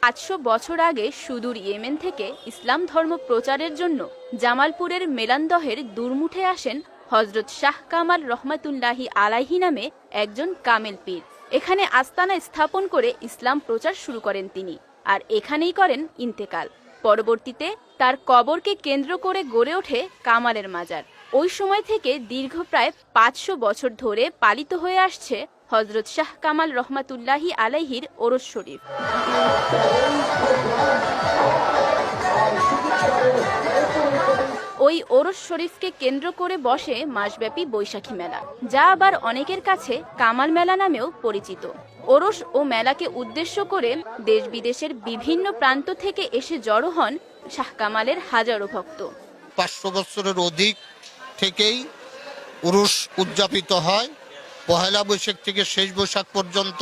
500 বছর আগে সুদূর ইয়েমেন থেকে ইসলাম ধর্ম প্রচারের জন্য জামালপুরের মেলান্দহের দুর্মুঠে আসেন হযরত শাহ কামাল রহমাতুল্লাহি আলাইহি নামে একজন কামেল পীর। এখানে আস্তানা স্থাপন করে ইসলাম প্রচার শুরু করেন তিনি, আর এখানেই করেন ইন্তেকাল। পরবর্তীতে তার কবরকে কেন্দ্র করে গড়ে ওঠে কামালের মাজার। ওই সময় থেকে দীর্ঘ প্রায় 500 বছর ধরে পালিত হয়ে আসছে হযরত শাহ কামাল রহমাতুল্লাহি আলাইহির ওরস শরীফ। ওই ওরস শরীফকে কেন্দ্র করে বসে মাসব্যাপী বৈশাখী মেলা, যা আবার অনেকের কাছে কামাল মেলা নামেও পরিচিত। ওরস ও মেলাকে উদ্দেশ্য করে দেশ বিদেশের বিভিন্ন প্রান্ত থেকে এসে জড়ো হন শাহ কামালের হাজারো ভক্ত। 500 বছরের অধিক থেকেই উরুস উদযাপিত হয়। পহেলা বৈশাখ থেকে শেষ বৈশাখ পর্যন্ত